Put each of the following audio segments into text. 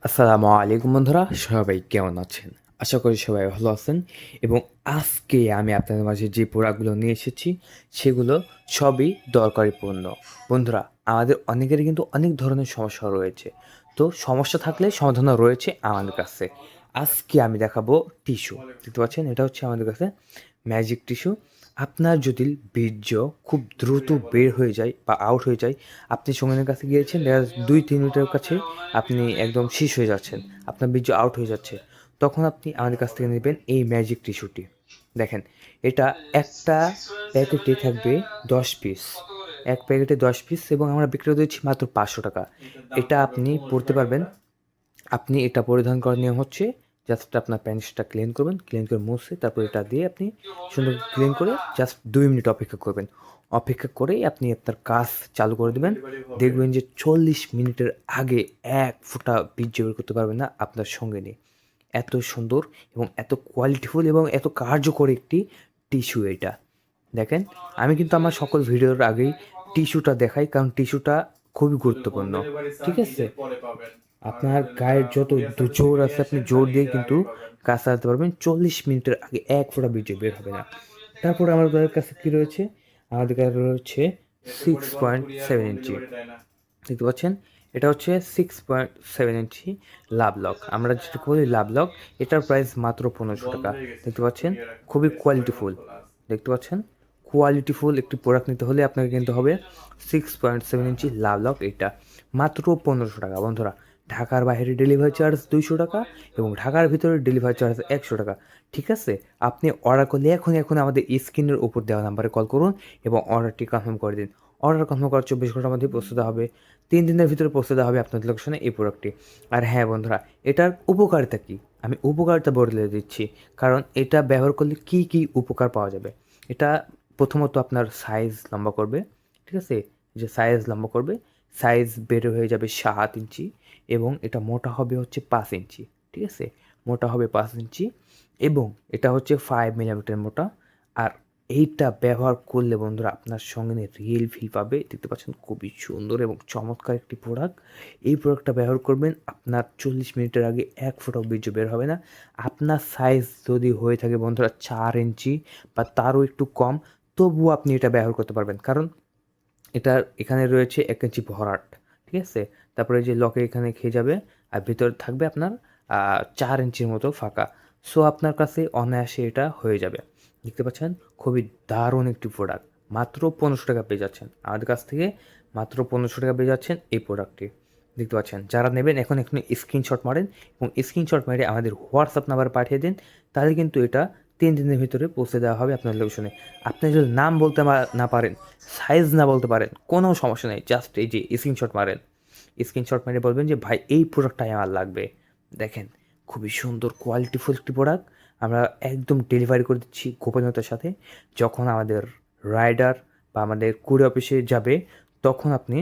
আসসালামু আলাইকুম বন্ধুরা, সবাই কেমন আছেন? আশা করি সবাই ভালো আছেন। এবং আজকে আমি আপনাদের মাঝে যে প্রোডাক্টগুলো নিয়ে এসেছি সেগুলো সবই দরকারি পণ্য। বন্ধুরা, আমাদের অনেকেরই কিন্তু অনেক ধরনের সমস্যা রয়েছে। তো সমস্যা থাকলে সমাধানও রয়েছে আমাদের কাছে। আজকে আমি দেখাবো টিস্যু। দেখতে পাচ্ছেন, এটা হচ্ছে আমাদের কাছে ম্যাজিক টিস্যু। আপনার যদি বীর্য খুব দ্রুত বের হয়ে যায় বা আউট হয়ে যায়, আপনি সঙ্গীনের কাছে গিয়েছেন, দেখা যাচ্ছে ২-৩ মিনিটের কাছে আপনি একদম শেষ হয়ে যাচ্ছেন, আপনার বীর্য আউট হয়ে যাচ্ছে, তখন আপনি আমাদের কাছ থেকে নেবেন এই ম্যাজিক টিস্যুটি। দেখেন, এটা একটা প্যাকেটে থাকবে ১০ পিস। এক প্যাকেটে ১০ পিস এবং আমরা বিক্রি দিচ্ছি মাত্র ৳৫০০। এটা আপনি পড়তে পারবেন। আপনি এটা পরিধান করার নিয়ম হচ্ছে, জাস্ট আপনার প্যান্টসটা ক্লিন করবেন, ক্লিন করে মুছে তারপর এটা দিয়ে আপনি সুন্দর ক্লিন করে জাস্ট ২ মিনিট অপেক্ষা করবেন। অপেক্ষা করেই আপনি আপনার কাজ চালু করে দিবেন। দেখবেন যে ৪০ মিনিটের আগে ১ ফোঁটা বীর্য বের করতে পারবেন না আপনার সঙ্গিনী। এত সুন্দর এবং এত কোয়ালিটিফুল এবং এত কার্যকরী একটি টিস্যু এটা। দেখেন, আমি কিন্তু আমার সকল ভিডিওর আগেই টিস্যুটা দেখাই, কারণ টিস্যুটা খুবই গুরুত্বপূর্ণ। ঠিক আছে? আপনার গায়ের যত জোর আছে আপনি জোর দিয়ে কিন্তু কাজ চালাতে পারবেন। ৪০ মিনিটের আগে ১ ফোঁটা বীর্য বের হবে না। তারপরে আমাদের কাছে কি রয়েছে? আমাদের কাছে রয়েছে 6.7 ইঞ্চি। দেখতে পাচ্ছেন? এটা হচ্ছে 6.7 ইঞ্চি লাভ লক। আমরা যেটাকে বলি লাভ লক, এটার প্রাইস মাত্র ৳১৫০০। দেখতে পাচ্ছেন? খুবই কোয়ালিটিফুল। দেখতে পাচ্ছেন? কোয়ালিটিফুল একটি প্রোডাক্ট নিতে হলে আপনাকে কিনতে হবে 6.7 ইঞ্চি লাভ লক এইটা। মাত্র ৳১৫০০ বন্ধুরা। ঢাকার বাইরে ডেলিভারি চার্জ ৳২০০ এবং ঢাকার ভিতরে ডেলিভারি চার্জ ৳১০০। ঠিক আছে? আপনি অর্ডার করলে এখনই আমাদের স্ক্রিনের উপর দেওয়া নাম্বারে কল করুন এবং অর্ডারটি কনফার্ম করে দিন। অর্ডার কনফার্ম করার ২৪ ঘন্টার মধ্যেই পৌঁছে দেওয়া হবে। ৩ দিনের ভিতরে পৌঁছে দেওয়া হবে আপনাদের লোকেশনে এই প্রোডাক্টটি। আর হ্যাঁ বন্ধুরা, এটার উপকারিতা কী? আমি উপকারিতা বলে দিচ্ছি। কারণ এটা ব্যবহার করলে কী উপকার পাওয়া যাবে। এটা প্রথমত আপনার সাইজ লম্বা করবে। ঠিক আছে? যে সাইজ লম্বা করবে, সাইজ বের হয়ে যাবে ৭ ইঞ্চি এবং এটা মোটা হবে হচ্ছে ৫ ইঞ্চি। ঠিক আছে? মোটা হবে ৫ ইঞ্চি এবং এটা হচ্ছে ৫ মিলিমিটার মোটা। আর এইটা ব্যবহার করলে বন্ধুরা আপনার সঙ্গে রিয়েল ফিল পাবে। দেখতে পাচ্ছেন, খুবই সুন্দর এবং চমৎকার একটি প্রোডাক্ট। এই প্রোডাক্টটা ব্যবহার করবেন, আপনার ৪০ মিনিটের আগে ১ ফোঁটাও বীর্য বের হবে না। আপনার সাইজ যদি হয়ে থাকে বন্ধুরা ৪ ইঞ্চি বা তারও একটু কম, তবুও আপনি এটা ব্যবহার করতে পারবেন। কারণ এটার এখানে রয়েছে ১ ইঞ্চি ভরাট। ঠিক আছে? তারপরে যে লকের এখানে খেয়ে যাবে আর ভিতরে থাকবে আপনার ৪ ইঞ্চির মতো ফাঁকা। সো আপনার কাছে অনায়াসে এটা হয়ে যাবে। দেখতে পাচ্ছেন, খুবই দারুণ একটি প্রোডাক্ট। মাত্র ৳১৫০০ পেয়ে যাচ্ছেন। আমাদের কাছ থেকে মাত্র ৳১৫০০ পেয়ে যাচ্ছেন এই প্রোডাক্টটি। দেখতে পাচ্ছেন, যারা নেবেন এখনই স্ক্রিনশট মারেন এবং স্ক্রিনশট মেরে আমাদের হোয়াটসঅ্যাপ নাম্বারে পাঠিয়ে দিন। তাহলে কিন্তু এটা ৩ দিনের ভিতরে পৌঁছে দেওয়া হবে আপনার লোকেশনে। আপনি যদি নাম বলতে না পারেন, সাইজ না বলতে পারেন, কোনো সমস্যা নেই। জাস্ট এই যে স্ক্রিনশট মারেন। স্ক্রিনশট মেরে বলবেন যে, "ভাই এই প্রোডাক্টটাই আমার লাগবে।" দেখেন, খুবই সুন্দর কোয়ালিটিফুল একটি প্রোডাক্ট। আমরা একদম ডেলিভারি করে দিচ্ছি গোপনীয়তার সাথে। যখন আমাদের রাইডার বা আমাদের কুরিয়ার অফিসে যাবে, তখন আপনি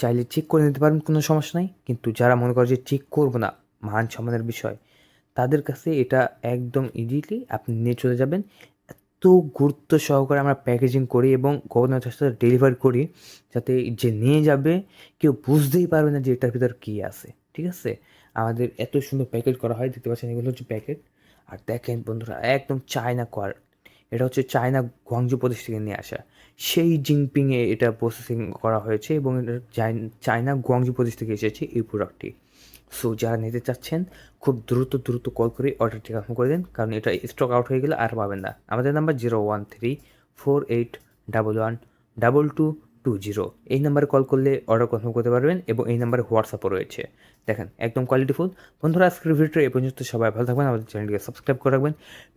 চাইলে চেক করে নিতে পারেন, কোনো সমস্যা নাই। কিন্তু যারা মনে করে যে চেক করব না, মান সম্মানের বিষয়, তাদের কাছে এটা একদম ইজিলি আপনি নিয়ে চলে যাবেন। এত গুরুত্ব সহকারে আমরা প্যাকেজিং করি এবং গোপনীয়তার সাথে ডেলিভারি করি, যাতে যে নিয়ে যাবে কেউ বুঝতেই পারবে না যে এটার ভিতরে কী আছে। ঠিক আছে? আমাদের এত সুন্দর প্যাকেট করা হয়, দেখতে পাচ্ছেন এগুলো হচ্ছে প্যাকেট। আর দেখেন বন্ধুরা, একদম চায়না এটা হচ্ছে চায়না গুয়াংজু প্রদেশ থেকে নিয়ে আসা। সেই জিনপিংয়ে এটা প্রসেসিং করা হয়েছে এবং এটা চায়না গুয়াংজু প্রদেশ থেকে এসেছে এই প্রোডাক্টটি। সো যারা নিতে চাচ্ছেন, খুব দ্রুত কল করে অর্ডারটি কনফার্ম করে দিন, কারণ এটা স্টক আউট হয়ে গেলে আর পাবেন না। আমাদের নাম্বার 01348112220। এই নাম্বারে কল করলে অর্ডার কনফার্ম করতে পারবেন এবং এই নাম্বারে হোয়াটসঅ্যাপও রয়েছে। দেখেন, একদম কোয়ালিটিফুল। বন্ধুরা, আজকের ভিডিওটা এই পর্যন্ত। সবাই ভালো থাকবেন, আমাদের চ্যানেলটিকে সাবস্ক্রাইব করে রাখবেন।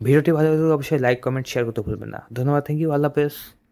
ভিডিওটি ভালো লাগলে অবশ্যই লাইক, কমেন্ট, শেয়ার করতে ভুলবেন না। ধন্যবাদ, থ্যাংক ইউ, আল্লাহ হাফেজ।